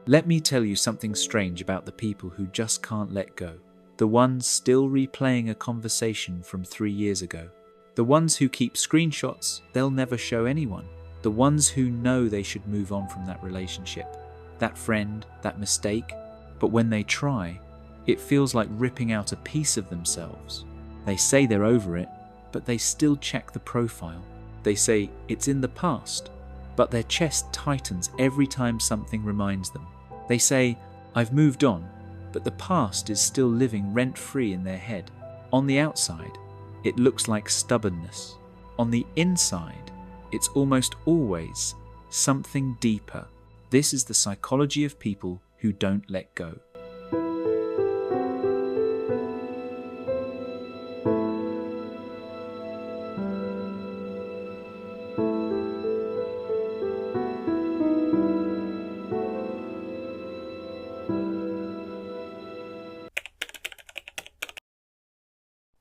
Let me tell you something strange about the people who just can't let go. The ones still replaying a conversation from 3 years ago. The ones who keep screenshots they'll never show anyone. The ones who know they should move on from that relationship, that friend, that mistake. But when they try, it feels like ripping out a piece of themselves. They say they're over it, but they still check the profile. They say it's in the past, but their chest tightens every time something reminds them. They say, I've moved on, but the past is still living rent-free in their head. On the outside, it looks like stubbornness. On the inside, it's almost always something deeper. This is the psychology of people who don't let go.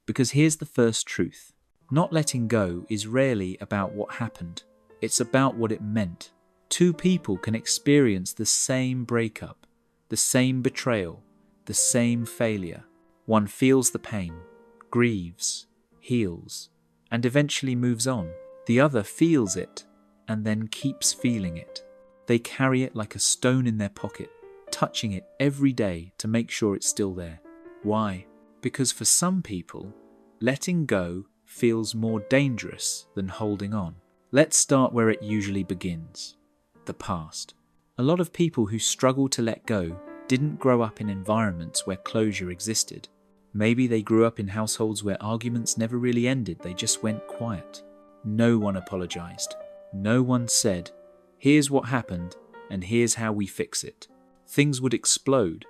Because here's the first truth. Not letting go is rarely about what happened. It's about what it meant. Two people can experience the same breakup, the same betrayal, the same failure. One feels the pain, grieves, heals, and eventually moves on. The other feels it and then keeps feeling it. They carry it like a stone in their pocket, touching it every day to make sure it's still there. Why? Because for some people, letting go feels more dangerous than holding on. Let's start where it usually begins. The past. A lot of people who struggle to let go didn't grow up in environments where closure existed. Maybe they grew up in households where arguments never really ended, they just went quiet. No one apologized. No one said, here's what happened and here's how we fix it. Things would explode.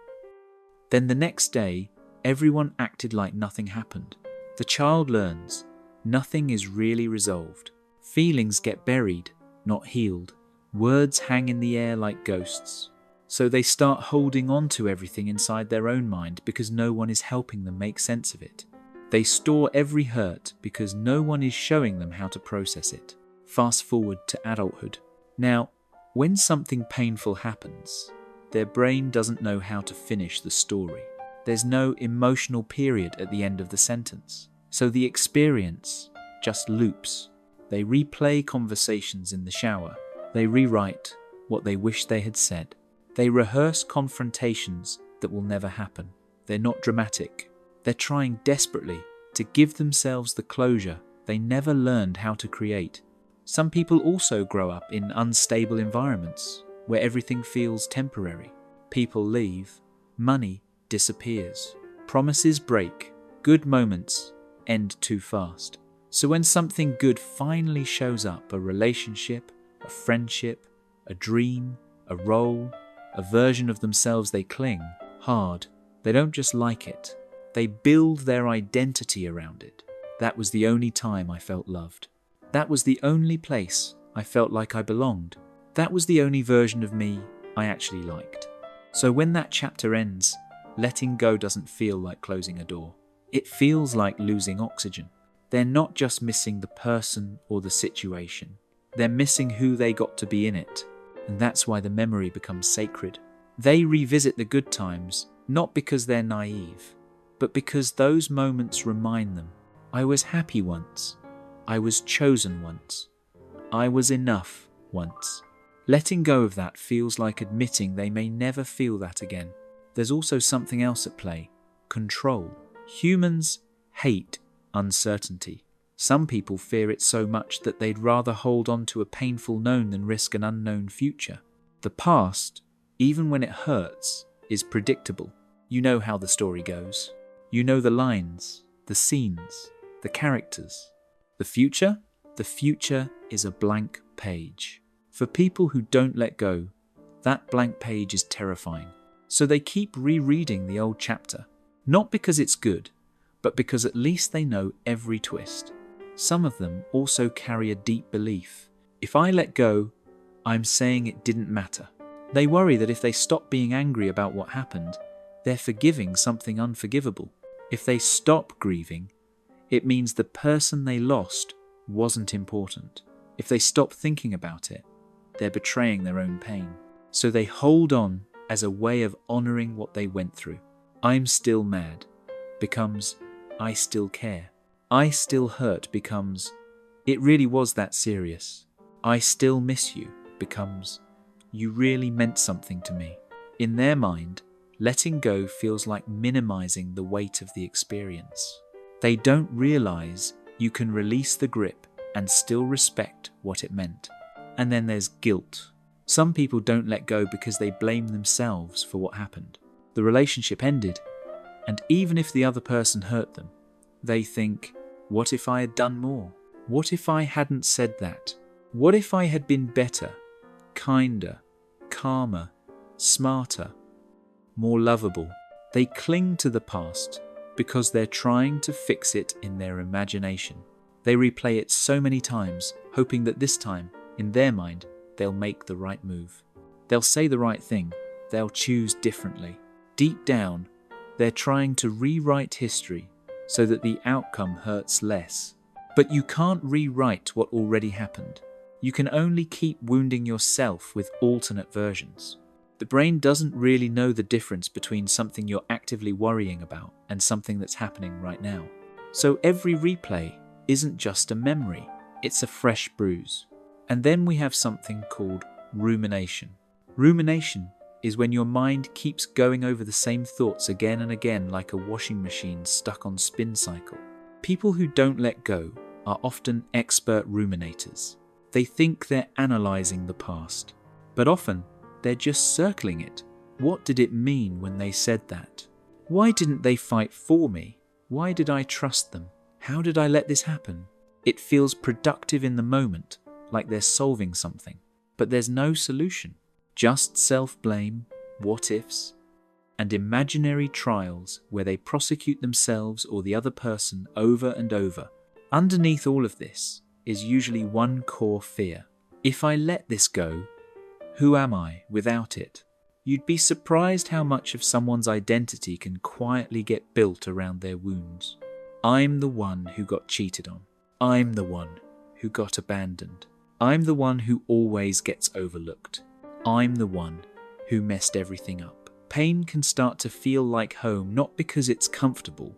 Then the next day, everyone acted like nothing happened. The child learns nothing is really resolved. Feelings get buried, not healed. Words hang in the air like ghosts. So they start holding on to everything inside their own mind because no one is helping them make sense of it. They store every hurt because no one is showing them how to process it. Fast forward to adulthood. Now, when something painful happens, their brain doesn't know how to finish the story. There's no emotional period at the end of the sentence. So the experience just loops. They replay conversations in the shower. They rewrite what they wish they had said. They rehearse confrontations that will never happen. They're not dramatic. They're trying desperately to give themselves the closure they never learned how to create. Some people also grow up in unstable environments where everything feels temporary. People leave. Money disappears. Promises break. Good moments end too fast. So when something good finally shows up, a relationship, a friendship, a dream, a role, a version of themselves they cling hard, they don't just like it. They build their identity around it. That was the only time I felt loved. That was the only place I felt like I belonged. That was the only version of me I actually liked. So when that chapter ends, letting go doesn't feel like closing a door. It feels like losing oxygen. They're not just missing the person or the situation. They're missing who they got to be in it. And that's why the memory becomes sacred. They revisit the good times, not because they're naive, but because those moments remind them, I was happy once. I was chosen once. I was enough once. Letting go of that feels like admitting they may never feel that again. There's also something else at play. Control. Humans hate uncertainty. Some people fear it so much that they'd rather hold on to a painful known than risk an unknown future. The past, even when it hurts, is predictable. You know how the story goes. You know the lines, the scenes, the characters. The future? The future is a blank page. For people who don't let go, that blank page is terrifying. So they keep rereading the old chapter. Not because it's good, but because at least they know every twist. Some of them also carry a deep belief. If I let go, I'm saying it didn't matter. They worry that if they stop being angry about what happened, they're forgiving something unforgivable. If they stop grieving, it means the person they lost wasn't important. If they stop thinking about it, they're betraying their own pain. So they hold on as a way of honoring what they went through. I'm still mad becomes I still care. I still hurt becomes it really was that serious. I still miss you becomes you really meant something to me. In their mind, letting go feels like minimizing the weight of the experience. They don't realize you can release the grip and still respect what it meant. And then there's guilt. Some people don't let go because they blame themselves for what happened. The relationship ended, and even if the other person hurt them, they think, what if I had done more? What if I hadn't said that? What if I had been better, kinder, calmer, smarter, more lovable? They cling to the past because they're trying to fix it in their imagination. They replay it so many times, hoping that this time, in their mind, they'll make the right move. They'll say the right thing. They'll choose differently. Deep down, they're trying to rewrite history so that the outcome hurts less. But you can't rewrite what already happened. You can only keep wounding yourself with alternate versions. The brain doesn't really know the difference between something you're actively worrying about and something that's happening right now. So every replay isn't just a memory, it's a fresh bruise. And then we have something called rumination. Rumination is when your mind keeps going over the same thoughts again and again like a washing machine stuck on spin cycle. People who don't let go are often expert ruminators. They think they're analysing the past, but often they're just circling it. What did it mean when they said that? Why didn't they fight for me? Why did I trust them? How did I let this happen? It feels productive in the moment, like they're solving something, but there's no solution. Just self-blame, what-ifs, and imaginary trials where they prosecute themselves or the other person over and over. Underneath all of this is usually one core fear. If I let this go, who am I without it? You'd be surprised how much of someone's identity can quietly get built around their wounds. I'm the one who got cheated on. I'm the one who got abandoned. I'm the one who always gets overlooked. I'm the one who messed everything up. Pain can start to feel like home, not because it's comfortable,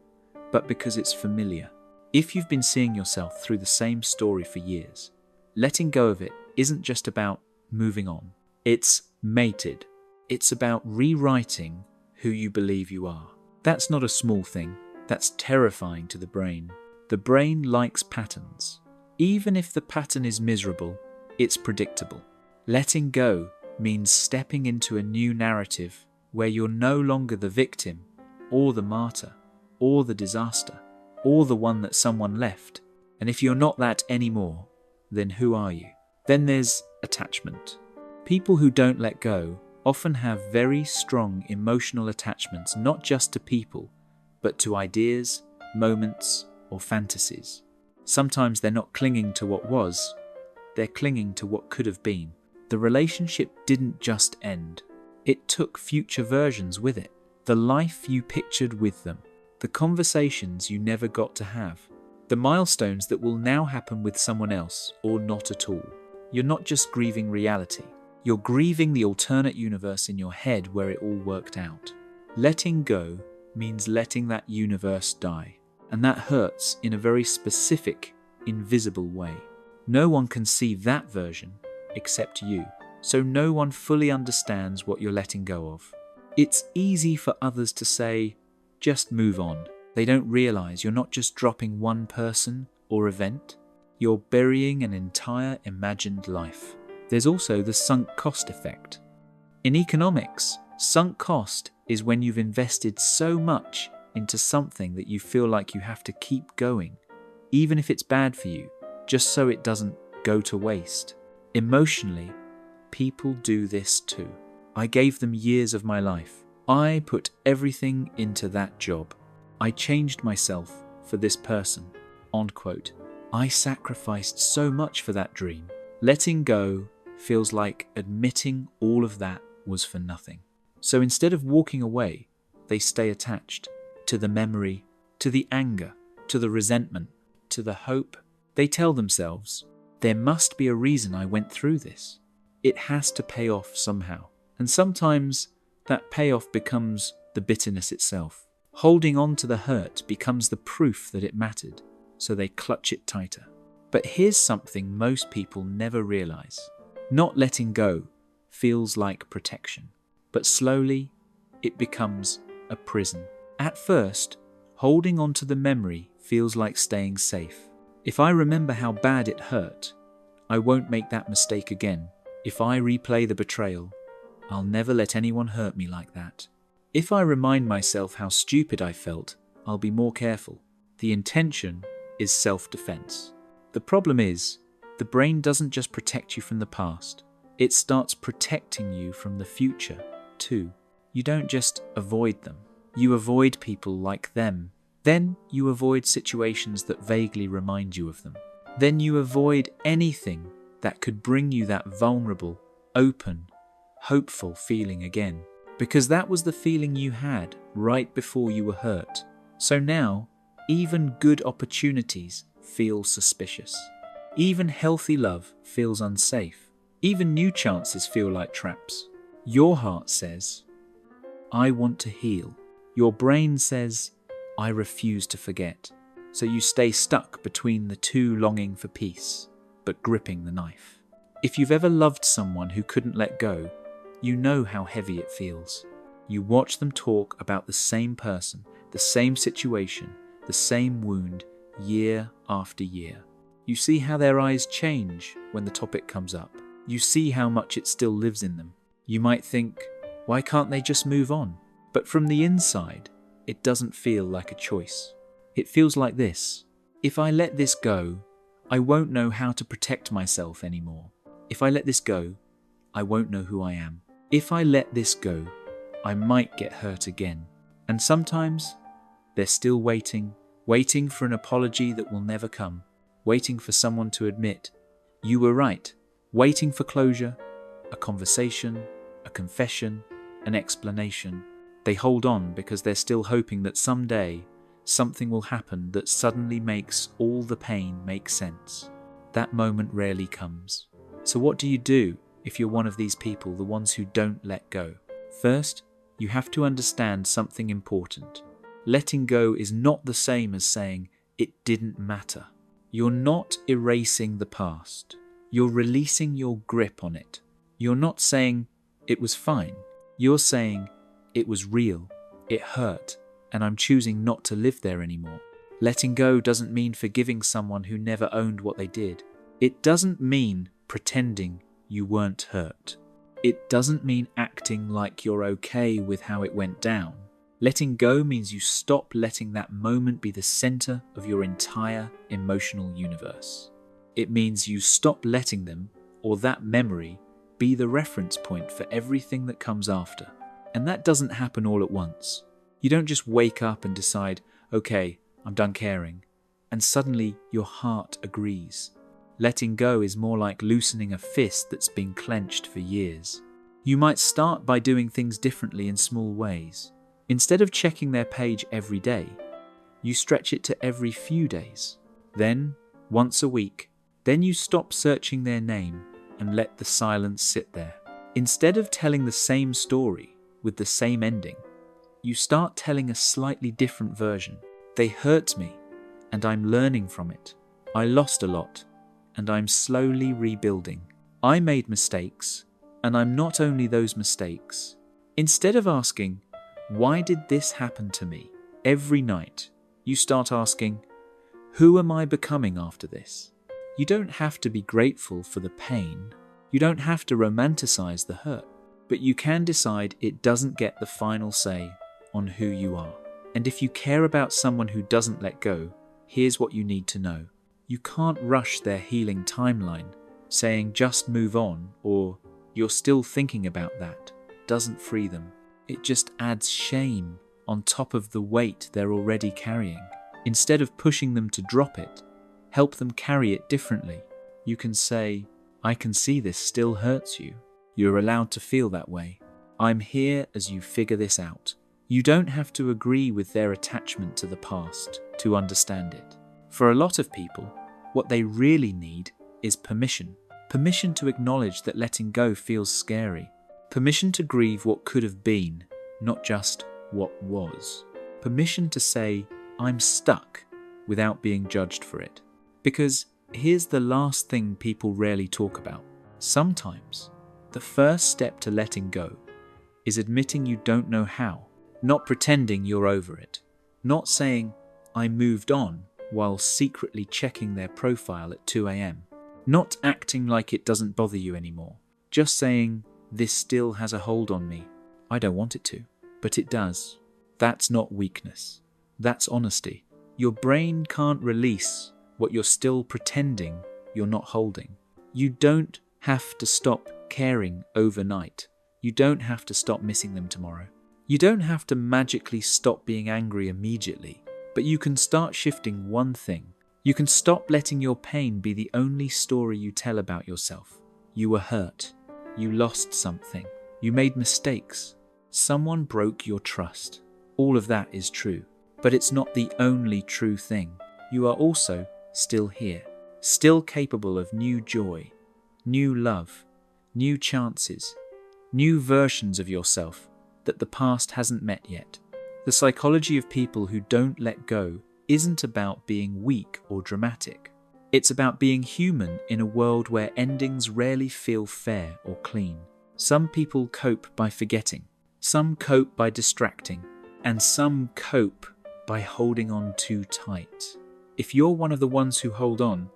but because it's familiar. If you've been seeing yourself through the same story for years, letting go of it isn't just about moving on. It's mated. It's about rewriting who you believe you are. That's not a small thing. That's terrifying to the brain. The brain likes patterns. Even if the pattern is miserable, it's predictable. Letting go means stepping into a new narrative where you're no longer the victim, or the martyr, or the disaster, or the one that someone left. And if you're not that anymore, then who are you? Then there's attachment. People who don't let go often have very strong emotional attachments, not just to people, but to ideas, moments, or fantasies. Sometimes they're not clinging to what was, they're clinging to what could have been. The relationship didn't just end. It took future versions with it. The life you pictured with them. The conversations you never got to have. The milestones that will now happen with someone else or not at all. You're not just grieving reality. You're grieving the alternate universe in your head where it all worked out. Letting go means letting that universe die. And that hurts in a very specific, invisible way. No one can see that version except you, so no one fully understands what you're letting go of. It's easy for others to say, just move on. They don't realize you're not just dropping one person or event, you're burying an entire imagined life. There's also the sunk cost effect. In economics, sunk cost is when you've invested so much into something that you feel like you have to keep going, even if it's bad for you, just so it doesn't go to waste. Emotionally, people do this too. I gave them years of my life. I put everything into that job. I changed myself for this person. End quote. I sacrificed so much for that dream. Letting go feels like admitting all of that was for nothing. So instead of walking away, they stay attached to the memory, to the anger, to the resentment, to the hope. They tell themselves, there must be a reason I went through this. It has to pay off somehow. And sometimes that payoff becomes the bitterness itself. Holding on to the hurt becomes the proof that it mattered, so they clutch it tighter. But here's something most people never realize. Not letting go feels like protection, but slowly it becomes a prison. At first, holding on to the memory feels like staying safe. If I remember how bad it hurt, I won't make that mistake again. If I replay the betrayal, I'll never let anyone hurt me like that. If I remind myself how stupid I felt, I'll be more careful. The intention is self-defense. The problem is, the brain doesn't just protect you from the past. It starts protecting you from the future, too. You don't just avoid them. You avoid people like them. Then you avoid situations that vaguely remind you of them. Then you avoid anything that could bring you that vulnerable, open, hopeful feeling again. Because that was the feeling you had right before you were hurt. So now, even good opportunities feel suspicious. Even healthy love feels unsafe. Even new chances feel like traps. Your heart says, I want to heal. Your brain says, I refuse to forget. So you stay stuck between the two, longing for peace, but gripping the knife. If you've ever loved someone who couldn't let go, you know how heavy it feels. You watch them talk about the same person, the same situation, the same wound, year after year. You see how their eyes change when the topic comes up. You see how much it still lives in them. You might think, why can't they just move on? But from the inside, it doesn't feel like a choice. It feels like this. If I let this go, I won't know how to protect myself anymore. If I let this go, I won't know who I am. If I let this go, I might get hurt again. And sometimes, they're still waiting for an apology that will never come, waiting for someone to admit, you were right, waiting for closure, a conversation, a confession, an explanation. They hold on because they're still hoping that someday something will happen that suddenly makes all the pain make sense. That moment rarely comes. So what do you do if you're one of these people, the ones who don't let go? First, you have to understand something important. Letting go is not the same as saying it didn't matter. You're not erasing the past. You're releasing your grip on it. You're not saying it was fine. You're saying it was real, it hurt, and I'm choosing not to live there anymore. Letting go doesn't mean forgiving someone who never owned what they did. It doesn't mean pretending you weren't hurt. It doesn't mean acting like you're okay with how it went down. Letting go means you stop letting that moment be the center of your entire emotional universe. It means you stop letting them, or that memory, be the reference point for everything that comes after. And that doesn't happen all at once. You don't just wake up and decide, okay, I'm done caring, and suddenly your heart agrees. Letting go is more like loosening a fist that's been clenched for years. You might start by doing things differently in small ways. Instead of checking their page every day, you stretch it to every few days. Then, once a week, then you stop searching their name and let the silence sit there. Instead of telling the same story with the same ending, you start telling a slightly different version. They hurt me, and I'm learning from it. I lost a lot, and I'm slowly rebuilding. I made mistakes, and I'm not only those mistakes. Instead of asking, why did this happen to me? Every night, you start asking, who am I becoming after this? You don't have to be grateful for the pain. You don't have to romanticize the hurt. But you can decide it doesn't get the final say on who you are. And if you care about someone who doesn't let go, here's what you need to know. You can't rush their healing timeline. Saying just move on or you're still thinking about that doesn't free them. It just adds shame on top of the weight they're already carrying. Instead of pushing them to drop it, help them carry it differently. You can say, I can see this still hurts you. You're allowed to feel that way. I'm here as you figure this out. You don't have to agree with their attachment to the past to understand it. For a lot of people, what they really need is permission. Permission to acknowledge that letting go feels scary. Permission to grieve what could have been, not just what was. Permission to say, I'm stuck, without being judged for it. Because here's the last thing people rarely talk about. Sometimes, the first step to letting go is admitting you don't know how, not pretending you're over it, not saying, I moved on, while secretly checking their profile at 2 a.m., not acting like it doesn't bother you anymore, just saying, this still has a hold on me. I don't want it to, but it does. That's not weakness. That's honesty. Your brain can't release what you're still pretending you're not holding. You don't have to stop caring overnight. You don't have to stop missing them tomorrow. You don't have to magically stop being angry immediately, but you can start shifting one thing. You can stop letting your pain be the only story you tell about yourself. You were hurt. You lost something. You made mistakes. Someone broke your trust. All of that is true, but it's not the only true thing. You are also still here, still capable of new joy, new love, new chances, new versions of yourself that the past hasn't met yet. The psychology of people who don't let go isn't about being weak or dramatic. It's about being human in a world where endings rarely feel fair or clean. Some people cope by forgetting, some cope by distracting, and some cope by holding on too tight. If you're one of the ones who hold on,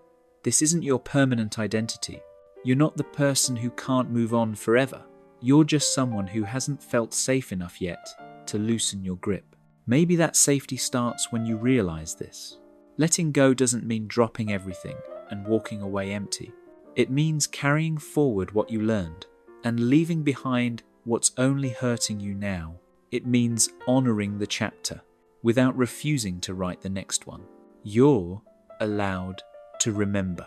this isn't your permanent identity. You're not the person who can't move on forever. You're just someone who hasn't felt safe enough yet to loosen your grip. Maybe that safety starts when you realize this. Letting go doesn't mean dropping everything and walking away empty. It means carrying forward what you learned and leaving behind what's only hurting you now. It means honoring the chapter without refusing to write the next one. You're allowed to remember.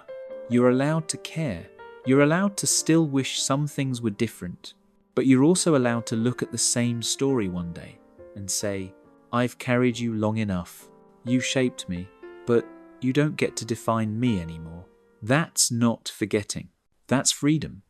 You're allowed to care. You're allowed to still wish some things were different, but you're also allowed to look at the same story one day and say, I've carried you long enough. You shaped me, but you don't get to define me anymore. That's not forgetting. That's freedom.